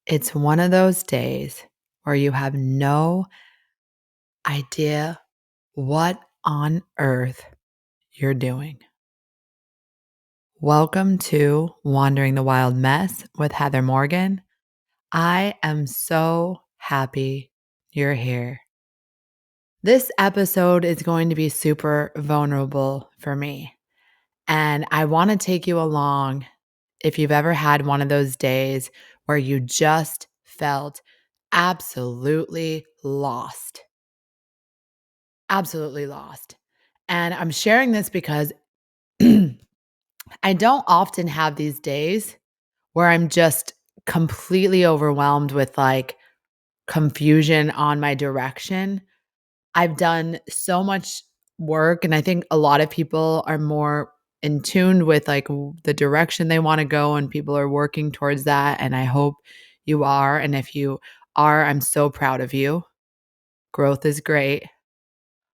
It's one of those days where you have no idea what on earth you're doing. Welcome to Wandering the Wild Mess with Heather Morgan. I am so happy you're here. This episode is going to be super vulnerable for me, and I want to take you along if you've ever had one of those days where you just felt absolutely lost. Absolutely lost. And I'm sharing this because I don't often have these days where I'm just completely overwhelmed with like confusion on my direction. I've done so much work, and I think a lot of people are more in tune with like the direction they want to go, and people are working towards that. And I hope you are. And if you are, I'm so proud of you. Growth is great.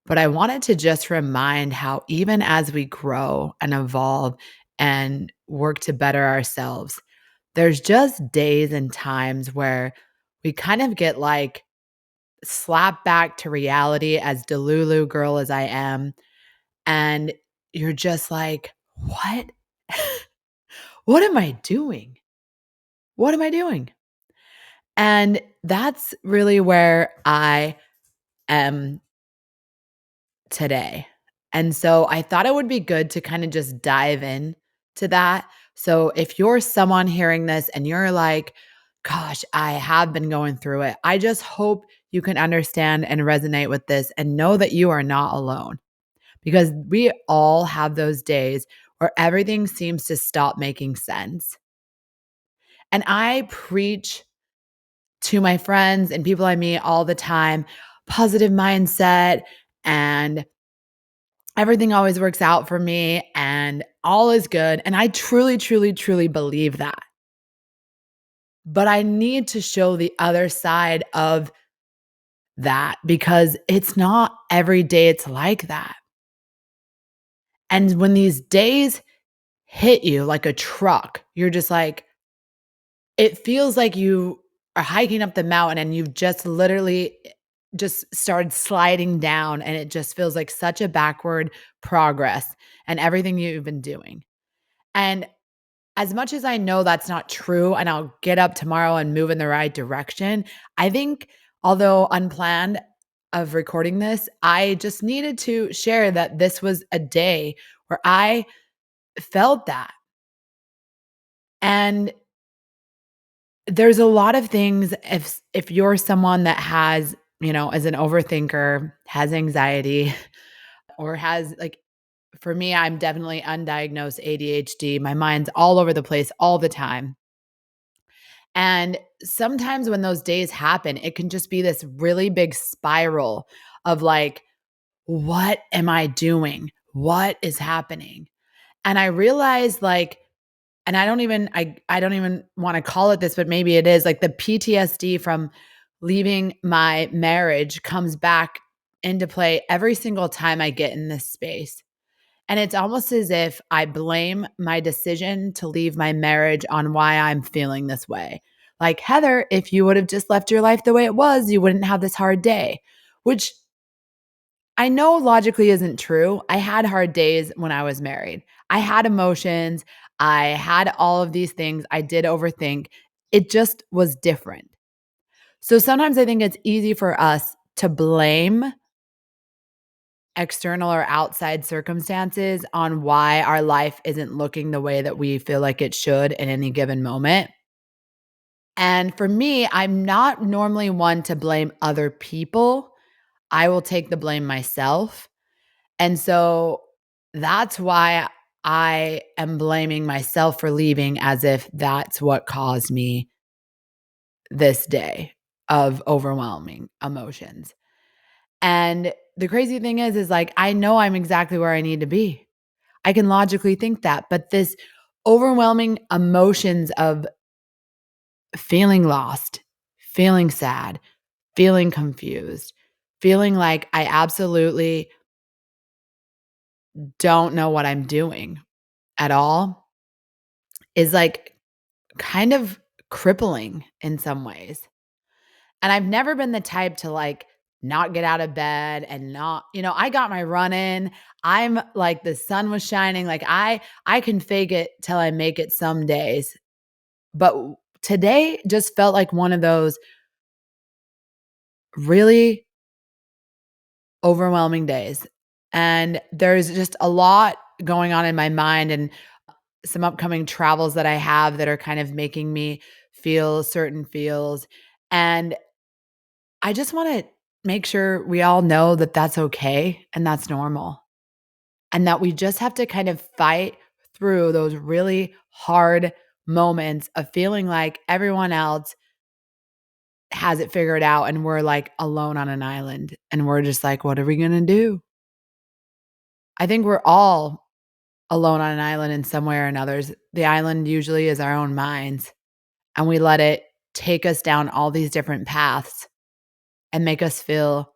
But I wanted to just remind how even as we grow and evolve and work to better ourselves, there's just days and times where we kind of get like slapped back to reality, as Delulu girl as I am. And you're just like, what? What am I doing? What am I doing? And that's really where I am today. And so I thought it would be good to kind of just dive in to that. So if you're someone hearing this and you're like, gosh, I have been going through it, I just hope you can understand and resonate with this and know that you are not alone, because we all have those days where everything seems to stop making sense. And I preach to my friends and people I meet all the time positive mindset, and everything always works out for me and all is good. And I truly, truly, truly believe that. But I need to show the other side of that, because it's not every day it's like that. And when these days hit you like a truck, you're just like, it feels like you are hiking up the mountain and you've just literally just started sliding down, and it just feels like such a backward progress and everything you've been doing. And as much as I know that's not true, and I'll get up tomorrow and move in the right direction, I think, although unplanned, of recording this, I just needed to share that this was a day where I felt that. And there's a lot of things, if you're someone that has, as an overthinker, has anxiety, or has like, for me, I'm definitely undiagnosed ADHD. My mind's all over the place all the time. And sometimes when those days happen, it can just be this really big spiral of like, what am I doing? What is happening? And I realized like, and I don't even want to call it this, but maybe it is like the PTSD from leaving my marriage comes back into play every single time I get in this space. And it's almost as if I blame my decision to leave my marriage on why I'm feeling this way. Like, Heather, if you would have just left your life the way it was, you wouldn't have this hard day, which I know logically isn't true. I had hard days when I was married. I had emotions. I had all of these things. I did overthink. It just was different. So sometimes I think it's easy for us to blame external or outside circumstances on why our life isn't looking the way that we feel like it should in any given moment. And for me, I'm not normally one to blame other people. I will take the blame myself. And so that's why I am blaming myself for leaving, as if that's what caused me this day of overwhelming emotions. And the crazy thing is like, I know I'm exactly where I need to be. I can logically think that, but this overwhelming emotions of feeling lost, feeling sad, feeling confused, feeling like I absolutely don't know what I'm doing at all is like kind of crippling in some ways. And I've never been the type to like not get out of bed and not, I got my run in. I'm like the sun was shining. Like I can fake it till I make it some days. But today just felt like one of those really overwhelming days. And there's just a lot going on in my mind and some upcoming travels that I have that are kind of making me feel certain feels. And I just want to make sure we all know that that's okay and that's normal. And that we just have to kind of fight through those really hard moments of feeling like everyone else has it figured out and we're like alone on an island and we're just like, what are we going to do? I think we're all alone on an island in some way or another. The island usually is our own minds, and we let it take us down all these different paths and make us feel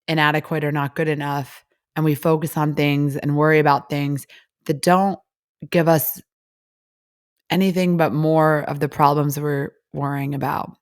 inadequate or not good enough. And we focus on things and worry about things that don't give us anything but more of the problems we're worrying about.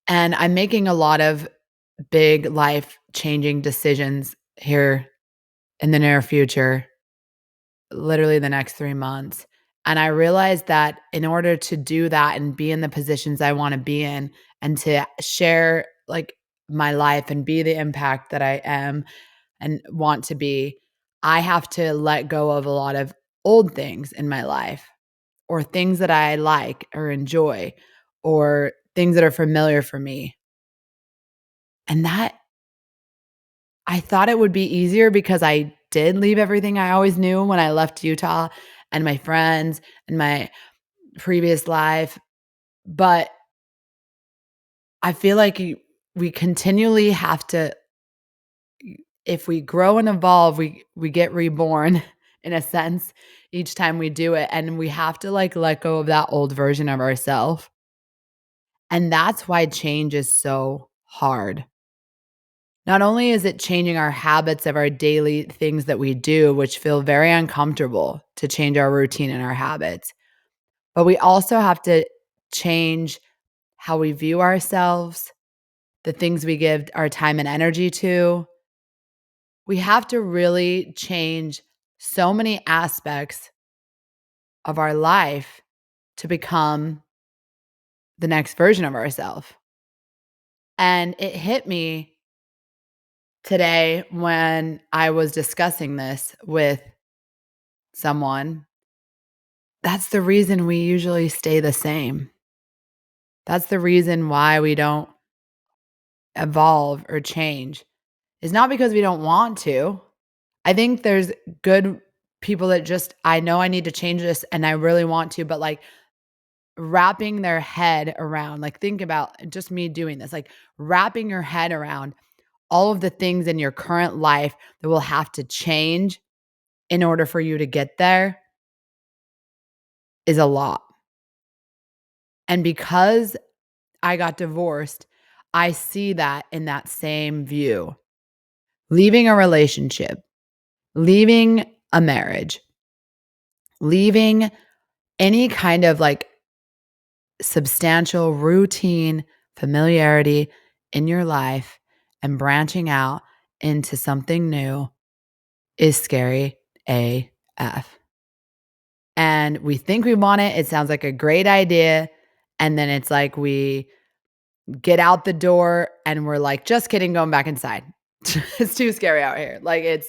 And I'm making a lot of big life changing decisions here in the near future, literally the next 3 months. And I realized that in order to do that and be in the positions I wanna be in and to share, like, my life and be the impact that I am and want to be, I have to let go of a lot of old things in my life or things that I like or enjoy or things that are familiar for me. And that I thought it would be easier because I did leave everything I always knew when I left Utah and my friends and my previous life, but I feel like we continually have to if we grow and evolve, we get reborn in a sense each time we do it, and we have to, like, let go of that old version of ourself, and that's why change is so hard. Not only is it changing our habits of our daily things that we do, which feel very uncomfortable to change our routine and our habits, but we also have to change how we view ourselves, the things we give our time and energy to. We have to really change so many aspects of our life to become the next version of ourselves. And it hit me today when I was discussing this with someone. That's the reason we usually stay the same. That's the reason why we don't evolve or change. It's not because we don't want to. I think there's good people that just, I know I need to change this and I really want to, but like wrapping their head around, like think about just me doing this, like wrapping your head around all of the things in your current life that will have to change in order for you to get there is a lot. And because I got divorced, I see that in that same view. Leaving a relationship, leaving a marriage, leaving any kind of like substantial routine, familiarity in your life and branching out into something new is scary AF. And we think we want it. It sounds like a great idea. And then it's like we get out the door and we're like, just kidding, going back inside. It's too scary out here. Like, it's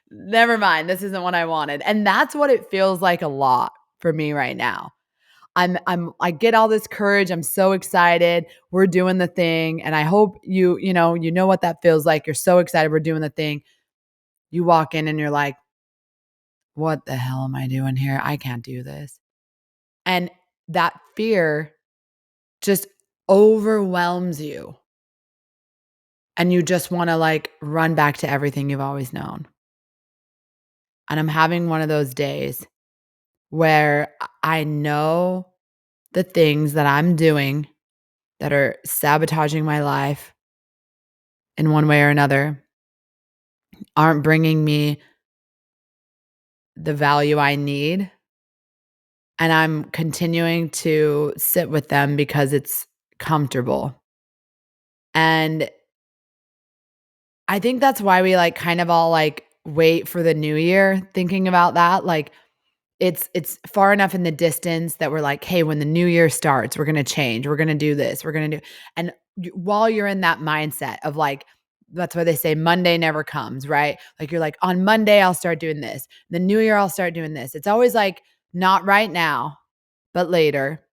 never mind. This isn't what I wanted. And that's what it feels like a lot for me right now. I get all this courage. I'm so excited. We're doing the thing. And I hope you know what that feels like. You're so excited. We're doing the thing. You walk in and you're like, what the hell am I doing here? I can't do this. And that fear just overwhelms you. And you just want to like run back to everything you've always known. And I'm having one of those days where I know the things that I'm doing that are sabotaging my life in one way or another aren't bringing me the value I need and I'm continuing to sit with them because it's comfortable. And I think that's why we, like, kind of all, like, wait for the new year thinking about that, like, it's far enough in the distance that we're like, "Hey, when the new year starts, we're gonna change, we're gonna do this, we're gonna do," and while you're in that mindset of, like, that's why they say Monday never comes, right? Like, you're like, "On Monday, I'll start doing this. The new year, I'll start doing this." It's always like, "Not right now, but later,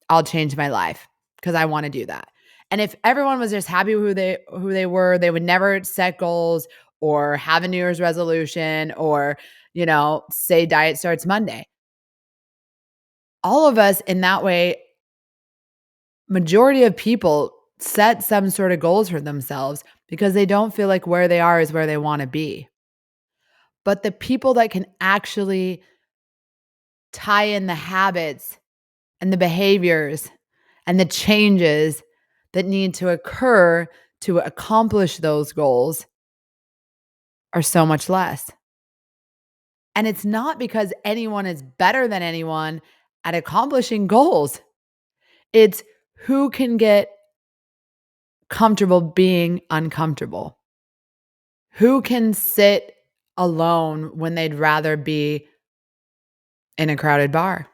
I'll change my life because I wanna do that." And if everyone was just happy who they were, they would never set goals or have a New Year's resolution or, say diet starts Monday. All of us in that way, majority of people set some sort of goals for themselves because they don't feel like where they are is where they wanna be. But the people that can actually tie in the habits and the behaviors and the changes that need to occur to accomplish those goals are so much less. And it's not because anyone is better than anyone at accomplishing goals. It's who can get comfortable being uncomfortable. Who can sit alone when they'd rather be in a crowded bar?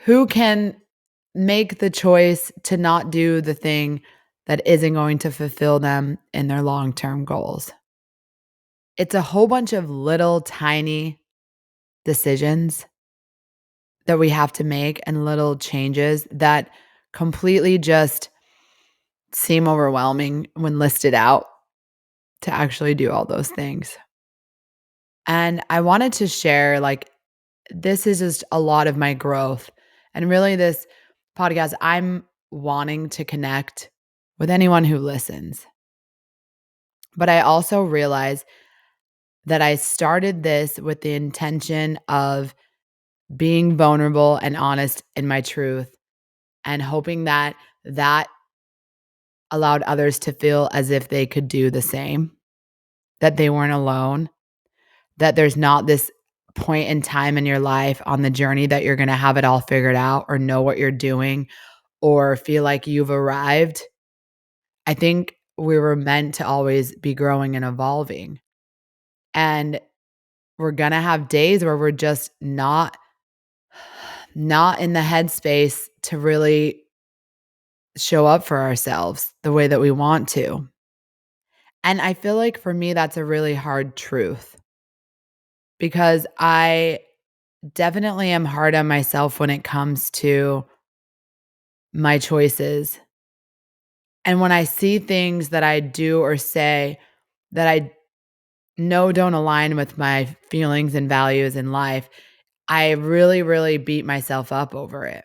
Who can make the choice to not do the thing that isn't going to fulfill them in their long term goals? It's a whole bunch of little tiny decisions that we have to make and little changes that completely just seem overwhelming when listed out to actually do all those things. And I wanted to share, like, this is just a lot of my growth. And really, this podcast, I'm wanting to connect with anyone who listens. But I also realize that I started this with the intention of being vulnerable and honest in my truth and hoping that that allowed others to feel as if they could do the same, that they weren't alone, that there's not this point in time in your life on the journey that you're going to have it all figured out or know what you're doing or feel like you've arrived. I think we were meant to always be growing and evolving. And we're going to have days where we're just not in the headspace to really show up for ourselves the way that we want to. And I feel like for me, that's a really hard truth because I definitely am hard on myself when it comes to my choices. And when I see things that I do or say that I know don't align with my feelings and values in life, I really, really beat myself up over it.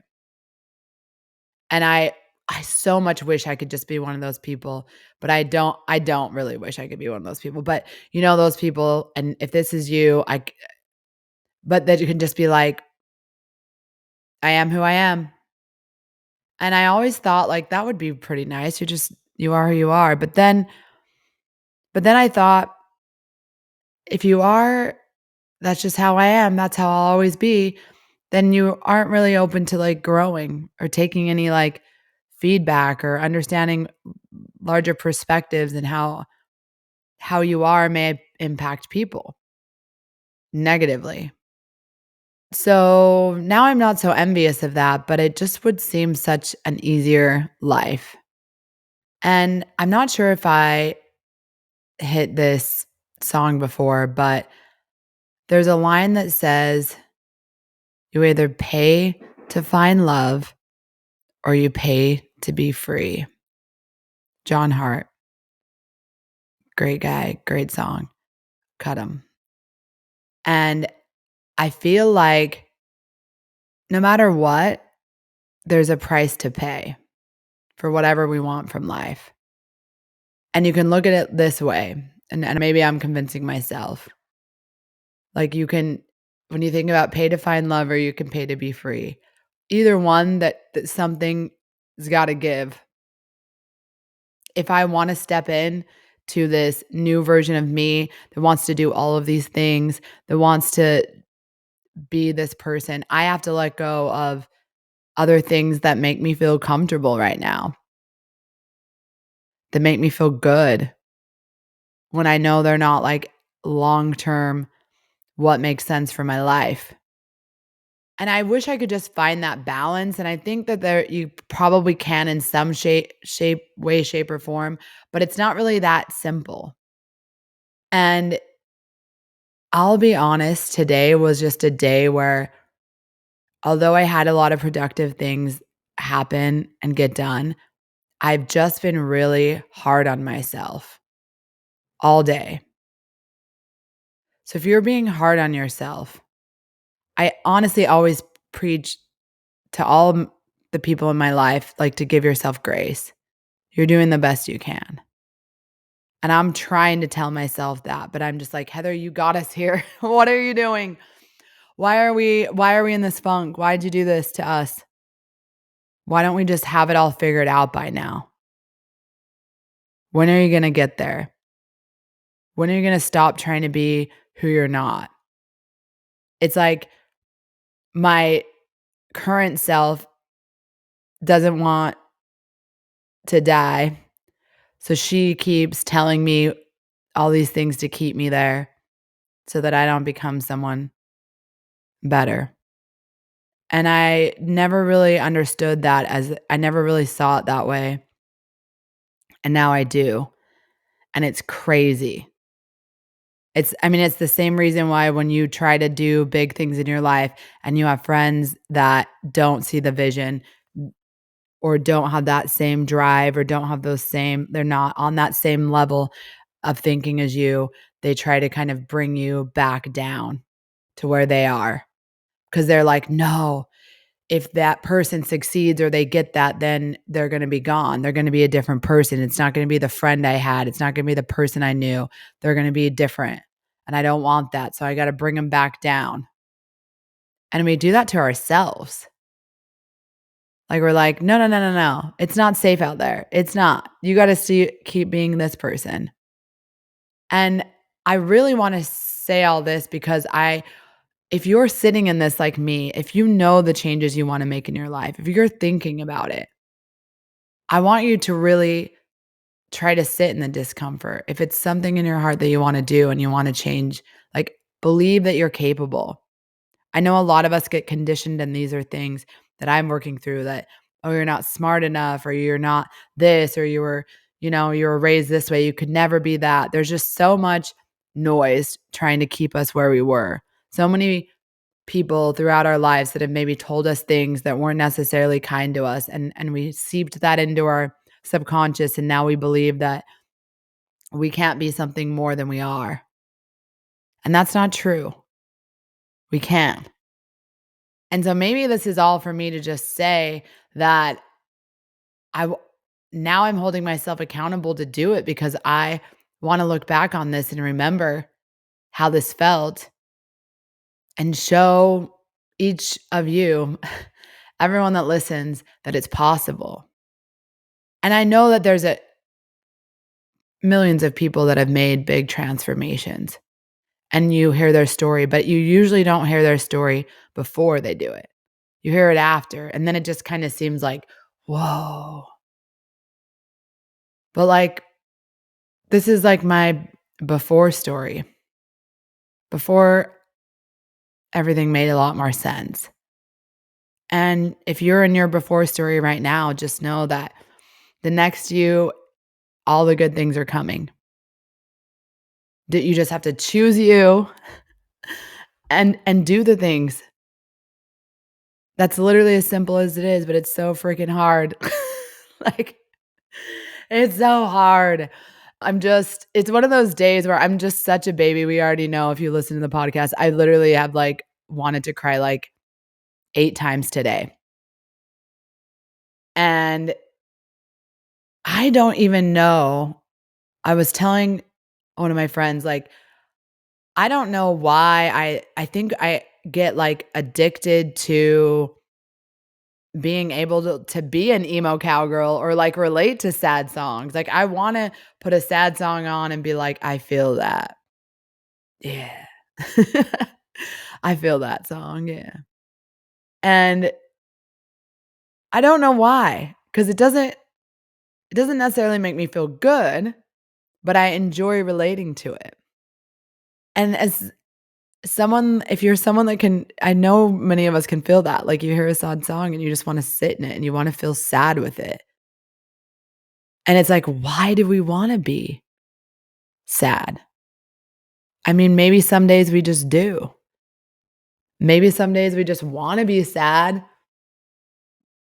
And I so much wish I could just be one of those people, but I don't really wish I could be one of those people. But those people, and if this is you, but that you can just be like, I am who I am. And I always thought like that would be pretty nice. You are who you are. But then I thought, if you are, that's just how I am. That's how I'll always be. Then you aren't really open to like growing or taking any like feedback or understanding larger perspectives and how you are may impact people negatively. So now I'm not so envious of that, but it just would seem such an easier life. And I'm not sure if I hit this song before, but there's a line that says, you either pay to find love or you pay to be free. John Hart, great guy, great song. Cut him. And I feel like no matter what, there's a price to pay for whatever we want from life. And you can look at it this way, and maybe I'm convincing myself. Like when you think about pay to find love or you can pay to be free, either one that something has got to give. If I want to step in to this new version of me that wants to do all of these things, that wants to be this person. I have to let go of other things that make me feel comfortable right now, that make me feel good when I know they're not like long term what makes sense for my life. And I wish I could just find that balance. And I think that there you probably can in some way, shape, or form, but it's not really that simple. And I'll be honest, today was just a day where although I had a lot of productive things happen and get done, I've just been really hard on myself all day. So if you're being hard on yourself, I honestly always preach to all the people in my life, like, to give yourself grace. You're doing the best you can. And I'm trying to tell myself that, but I'm just like, "Heather, you got us here. What are you doing? Why are we in this funk? Why'd you do this to us? Why don't we just have it all figured out by now? When are you going to get there? When are you going to stop trying to be who you're not?" It's like my current self doesn't want to die. So she keeps telling me all these things to keep me there so that I don't become someone better. And I never really understood that as I never really saw it that way. And now I do. And it's crazy. I mean, it's the same reason why when you try to do big things in your life and you have friends that don't see the vision or don't have that same drive or don't have they're not on that same level of thinking as you, they try to kind of bring you back down to where they are. Because they're like, no, if that person succeeds or they get that, then they're going to be gone. They're going to be a different person. It's not going to be the friend I had. It's not going to be the person I knew. They're going to be different. And I don't want that. So I got to bring them back down. And we do that to ourselves. Like we're like, no, no, no, no, no. It's not safe out there. It's not. You got to keep being this person. And I really want to say all this because if you're sitting in this like me, if you know the changes you want to make in your life, if you're thinking about it, I want you to really try to sit in the discomfort. If it's something in your heart that you want to do and you want to change, like believe that you're capable. I know a lot of us get conditioned, and these are things that I'm working through that, oh, you're not smart enough, or you're not this, or you were raised this way. You could never be that. There's just so much noise trying to keep us where we were. So many people throughout our lives that have maybe told us things that weren't necessarily kind to us. And we seeped that into our subconscious. And now we believe that we can't be something more than we are. And that's not true. We can. And so maybe this is all for me to just say that I w- now I'm holding myself accountable to do it because I want to look back on this and remember how this felt and show each of you, everyone that listens, that it's possible. And I know that there's millions of people that have made big transformations and you hear their story, but you usually don't hear their story before they do it. You hear it after, and then it just kind of seems like, whoa. But like, this is like my before story. Before everything made a lot more sense. And if you're in your before story right now, just know that the next you, all the good things are coming. That you just have to choose you and do the things. That's literally as simple as it is, but it's so freaking hard. Like, it's so hard. It's one of those days where I'm just such a baby. We already know if you listen to the podcast, I literally have like wanted to cry like 8 times today. And I don't even know. I was telling one of my friends, like, I don't know why I think I get like addicted to being able to be an emo cowgirl or like relate to sad songs. Like I want to put a sad song on and be like, I feel that. Yeah. I feel that song, yeah. And I don't know why, because it doesn't necessarily make me feel good, but I enjoy relating to it. And as someone if you're someone that can I know many of us can feel that, like, you hear a sad song and you just wanna sit in it and you wanna feel sad with it. And it's like, why do we wanna be sad? I mean, maybe some days we just do. Maybe some days we just wanna be sad.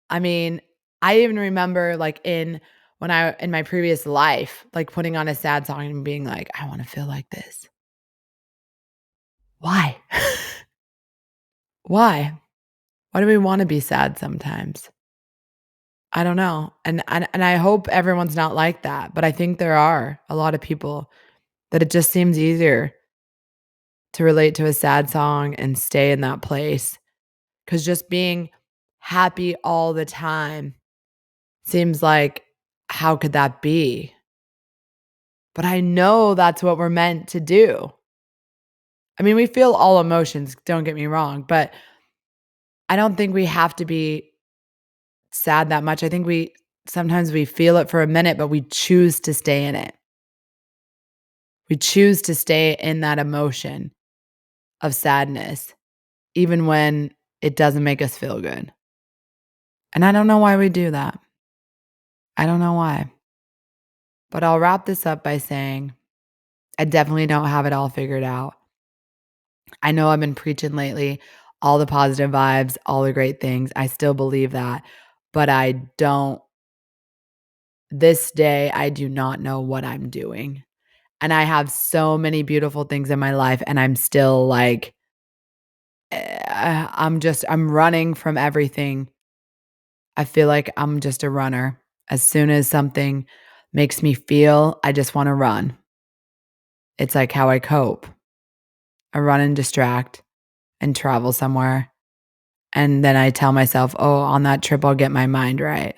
I mean, I even remember, like, in my previous life, like, putting on a sad song and being like, "I wanna feel like this." Why? Why? Why do we wanna be sad sometimes? I don't know, and I hope everyone's not like that, but I think there are a lot of people that it just seems easier to relate to a sad song and stay in that place, because just being happy all the time seems like, how could that be? But I know that's what we're meant to do. I mean, we feel all emotions, don't get me wrong, but I don't think we have to be sad that much. I think we sometimes we feel it for a minute, but we choose to stay in it. We choose to stay in that emotion of sadness, even when it doesn't make us feel good. And I don't know why we do that. I don't know why. But I'll wrap this up by saying I definitely don't have it all figured out. I know I've been preaching lately all the positive vibes, all the great things. I still believe that. But this day, I do not know what I'm doing. And I have so many beautiful things in my life, and I'm still like, I'm running from everything. I feel like I'm just a runner. As soon as something makes me feel, I just want to run. It's like how I cope. I run and distract and travel somewhere. And then I tell myself, oh, on that trip, I'll get my mind right.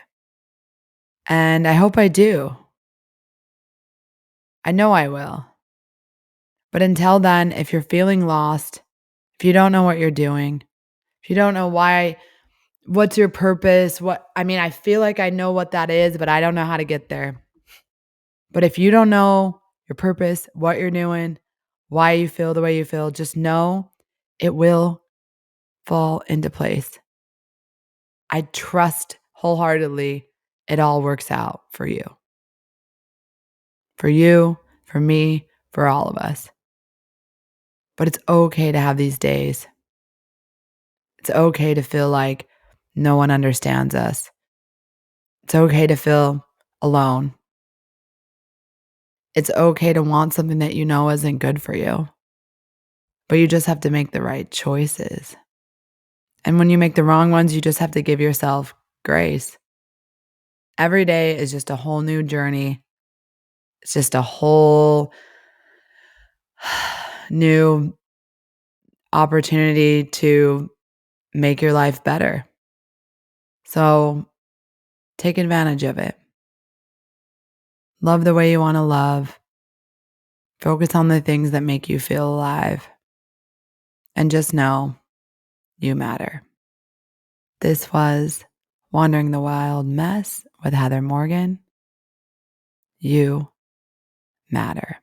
And I hope I do. I know I will. But until then, if you're feeling lost, if you don't know what you're doing, if you don't know what's your purpose, I mean, I feel like I know what that is, but I don't know how to get there. But if you don't know your purpose, what you're doing, why you feel the way you feel, just know it will fall into place. I trust wholeheartedly it all works out for you, for me, for all of us. But it's okay to have these days. It's okay to feel like no one understands us. It's okay to feel alone. It's okay to want something that you know isn't good for you, but you just have to make the right choices. And when you make the wrong ones, you just have to give yourself grace. Every day is just a whole new journey. It's just a whole new opportunity to make your life better. So take advantage of it. Love the way you want to love. Focus on the things that make you feel alive. And just know you matter. This was Wandering the Wild Mess with Heather Morgan. You matter.